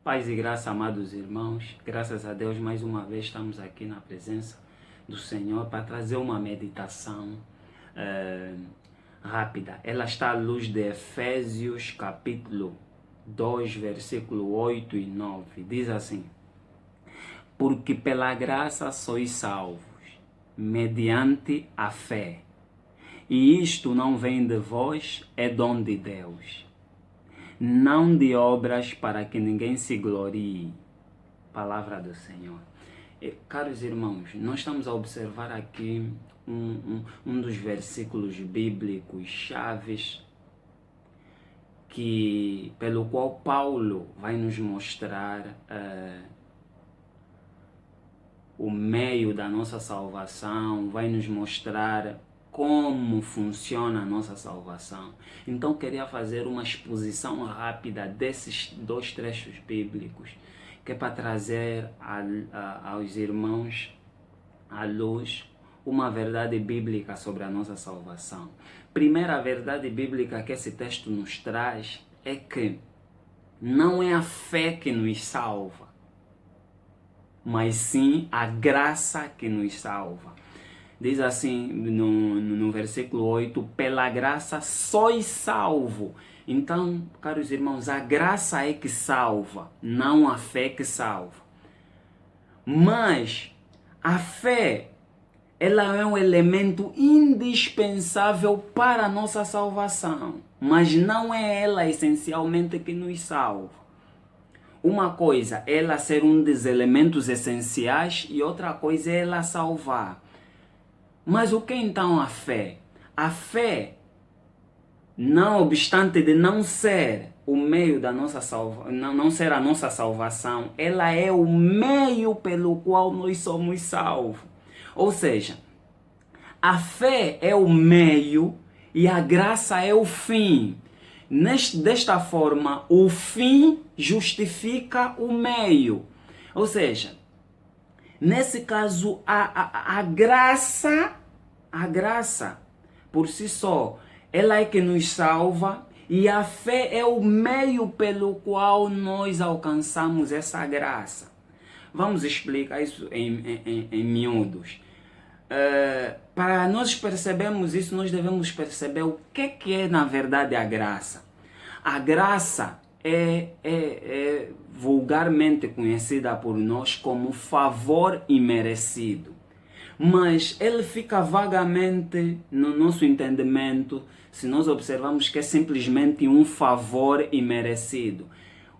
Paz e graça, amados irmãos, graças a Deus mais uma vez estamos aqui na presença do Senhor para trazer uma meditação rápida. Ela está à luz de Efésios capítulo 2, versículo 8 e 9. Diz assim: porque pela graça sois salvos, mediante a fé. E isto não vem de vós, é dom de Deus. Não de obras para que ninguém se glorie. Palavra do Senhor. Caros irmãos, nós estamos a observar aqui um dos versículos bíblicos chaves pelo qual Paulo vai nos mostrar o meio da nossa salvação, vai nos mostrar como funciona a nossa salvação. Então queria fazer uma exposição rápida desses dois trechos bíblicos, que é para trazer aos irmãos à luz uma verdade bíblica sobre a nossa salvação. Primeira verdade bíblica que esse texto nos traz é que não é a fé que nos salva, mas sim a graça que nos salva. Diz assim no versículo 8, pela graça sois salvo. Então, caros irmãos, a graça é que salva, não a fé que salva. Mas a fé, ela é um elemento indispensável para a nossa salvação, mas não é ela essencialmente que nos salva. Uma coisa é ela ser um dos elementos essenciais e outra coisa é ela salvar. Mas o que então a fé? A fé, não obstante de não ser o meio da nossa não ser a nossa salvação, ela é o meio pelo qual nós somos salvos. Ou seja, a fé é o meio e a graça é o fim. Desta forma, o fim justifica o meio. Ou seja, nesse caso, a graça, por si só, ela é que nos salva e a fé é o meio pelo qual nós alcançamos essa graça. Vamos explicar isso em miúdos. Para nós percebermos isso, nós devemos perceber o que é na verdade a graça. A graça é vulgarmente conhecida por nós como favor imerecido. Mas ele fica vagamente no nosso entendimento se nós observamos que é simplesmente um favor imerecido.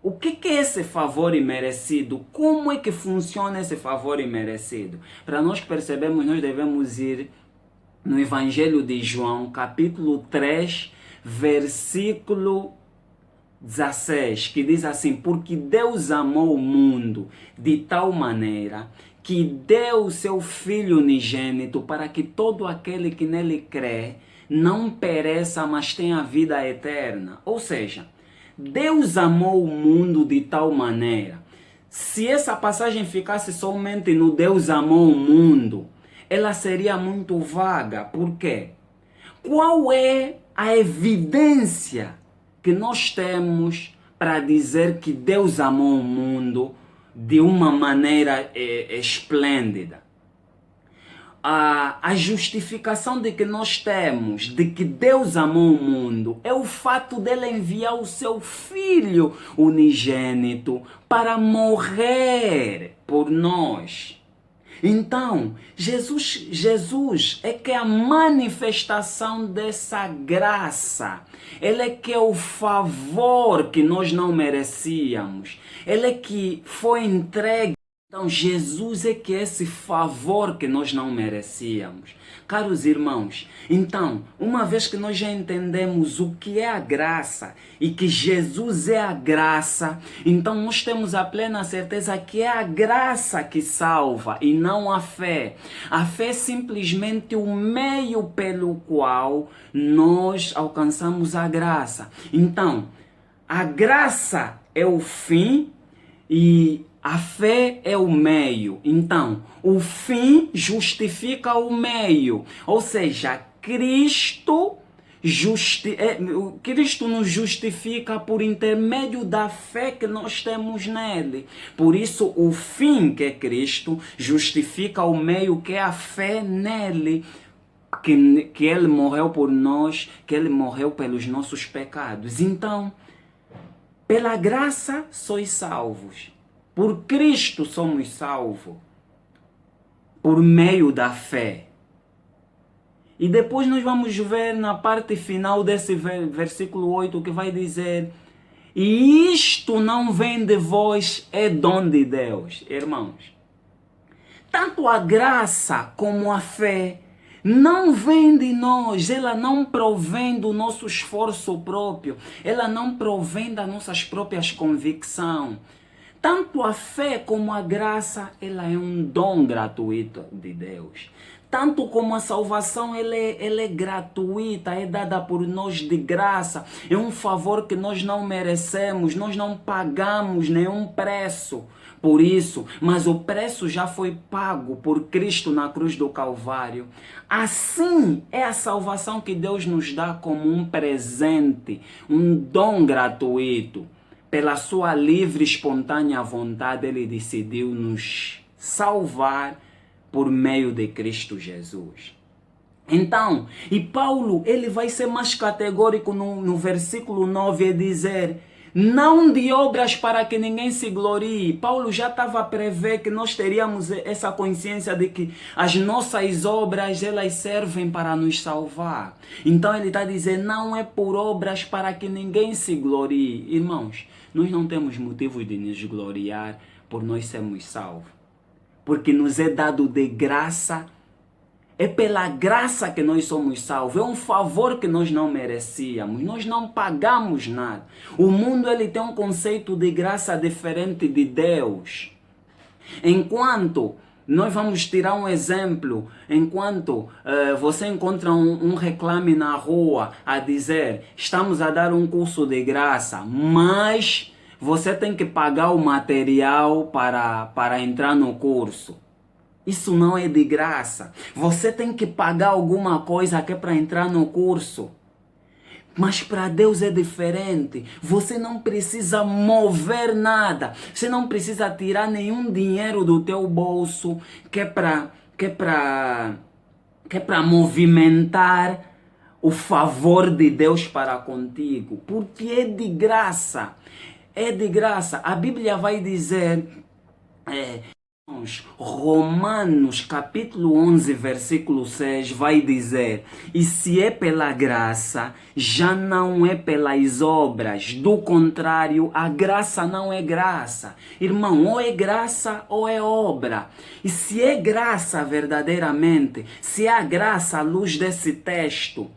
O que é esse favor imerecido? Como é que funciona esse favor imerecido? Para nós percebermos, nós devemos ir no Evangelho de João, capítulo 3, versículo 16, que diz assim: porque Deus amou o mundo de tal maneira que deu o seu Filho unigênito para que todo aquele que nele crê não pereça, mas tenha vida eterna. Ou seja, Deus amou o mundo de tal maneira. Se essa passagem ficasse somente no Deus amou o mundo, ela seria muito vaga. Por quê? Qual é a evidência que nós temos para dizer que Deus amou o mundo de uma maneira esplêndida? A justificação de que nós temos de que Deus amou o mundo é o fato dele enviar o seu Filho unigênito para morrer por nós. Então, Jesus é que é a manifestação dessa graça. Ele é que é o favor que nós não merecíamos. Ele é que foi entregue. Então, Jesus é que é esse favor que nós não merecíamos. Caros irmãos, então, uma vez que nós já entendemos o que é a graça e que Jesus é a graça, então nós temos a plena certeza que é a graça que salva e não a fé. A fé é simplesmente o meio pelo qual nós alcançamos a graça. Então, a graça é o fim e a fé é o meio. Então, o fim justifica o meio. Ou seja, Cristo Cristo nos justifica por intermédio da fé que nós temos nele. Por isso, o fim, que é Cristo, justifica o meio, que é a fé nele. Que ele morreu por nós, que ele morreu pelos nossos pecados. Então, pela graça sois salvos. Por Cristo somos salvos. Por meio da fé. E depois nós vamos ver na parte final desse versículo 8 que vai dizer: e isto não vem de vós, é dom de Deus. Irmãos, tanto a graça como a fé não vem de nós, ela não provém do nosso esforço próprio, ela não provém das nossas próprias convicções. Tanto a fé como a graça, ela é um dom gratuito de Deus. Tanto como a salvação, ela é gratuita, é dada por nós de graça. É um favor que nós não merecemos, nós não pagamos nenhum preço por isso, mas o preço já foi pago por Cristo na cruz do Calvário. Assim é a salvação que Deus nos dá como um presente, um dom gratuito. Pela sua livre e espontânea vontade, Ele decidiu nos salvar por meio de Cristo Jesus. Então, e Paulo, ele vai ser mais categórico no versículo 9 e dizer: não de obras para que ninguém se glorie. Paulo já estava a prever que nós teríamos essa consciência de que as nossas obras, elas servem para nos salvar. Então ele está a dizer: não é por obras para que ninguém se glorie. Irmãos, nós não temos motivo de nos gloriar por nós sermos salvos. Porque nos é dado de graça. É pela graça que nós somos salvos. É um favor que nós não merecíamos. Nós não pagamos nada. O mundo, ele tem um conceito de graça diferente de Deus. Enquanto nós vamos tirar um exemplo. Enquanto você encontra um reclame na rua a dizer: estamos a dar um curso de graça, mas você tem que pagar o material para entrar no curso. Isso não é de graça. Você tem que pagar alguma coisa que é para entrar no curso. Mas para Deus é diferente. Você não precisa mover nada. Você não precisa tirar nenhum dinheiro do teu bolso que é para movimentar o favor de Deus para contigo. Porque é de graça. É de graça. A Bíblia vai dizer... Romanos capítulo 11, versículo 6 vai dizer: e se é pela graça, já não é pelas obras. Do contrário, a graça não é graça. Irmão, ou é graça ou é obra. E se é graça verdadeiramente, se é a graça à luz desse texto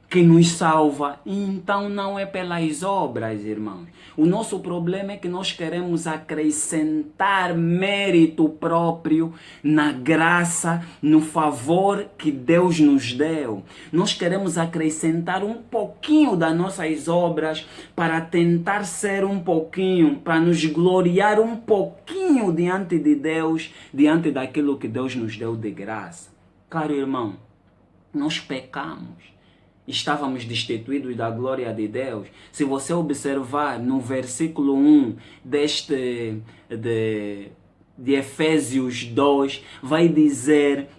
que nos salva, então não é pelas obras, irmãos. O nosso problema é que nós queremos acrescentar mérito próprio na graça, no favor que Deus nos deu. Nós queremos acrescentar um pouquinho das nossas obras para tentar ser um pouquinho, para nos gloriar um pouquinho diante de Deus, diante daquilo que Deus nos deu de graça. Caro irmão, nós pecamos. Estávamos destituídos da glória de Deus. Se você observar no versículo 1 de Efésios 2, vai dizer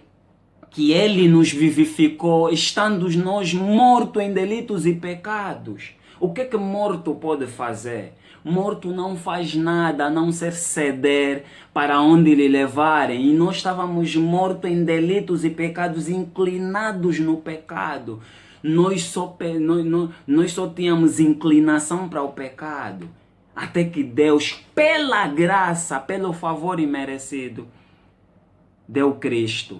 que Ele nos vivificou, estando nós mortos em delitos e pecados. O que morto pode fazer? Morto não faz nada a não ser ceder para onde lhe levarem. E nós estávamos mortos em delitos e pecados, inclinados no pecado. Nós só tínhamos inclinação para o pecado. Até que Deus, pela graça, pelo favor imerecido, deu Cristo.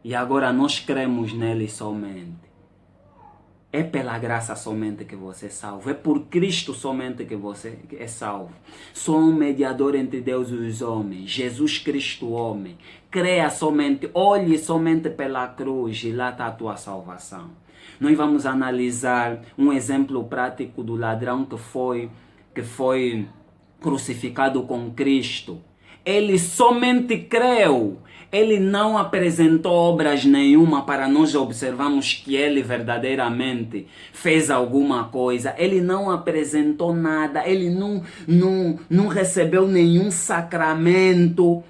E agora nós cremos nele somente. É pela graça somente que você é salvo. É por Cristo somente que você é salvo. Só um mediador entre Deus e os homens. Jesus Cristo, homem. Creia somente, olhe somente pela cruz e lá está a tua salvação. Nós vamos analisar um exemplo prático do ladrão que foi crucificado com Cristo. Ele somente creu. Ele não apresentou obras nenhuma para nós observarmos que ele verdadeiramente fez alguma coisa. Ele não apresentou nada. Ele não recebeu nenhum sacramento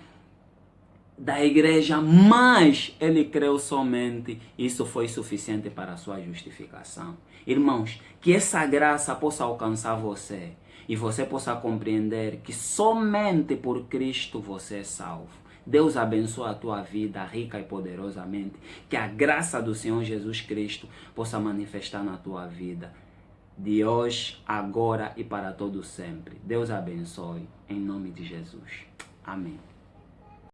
da igreja, mas ele creu somente. Isso foi suficiente para a sua justificação. Irmãos, que essa graça possa alcançar você e você possa compreender que somente por Cristo você é salvo. Deus abençoe a tua vida rica e poderosamente. Que a graça do Senhor Jesus Cristo possa manifestar na tua vida. De hoje, agora e para todo sempre. Deus abençoe. Em nome de Jesus. Amém.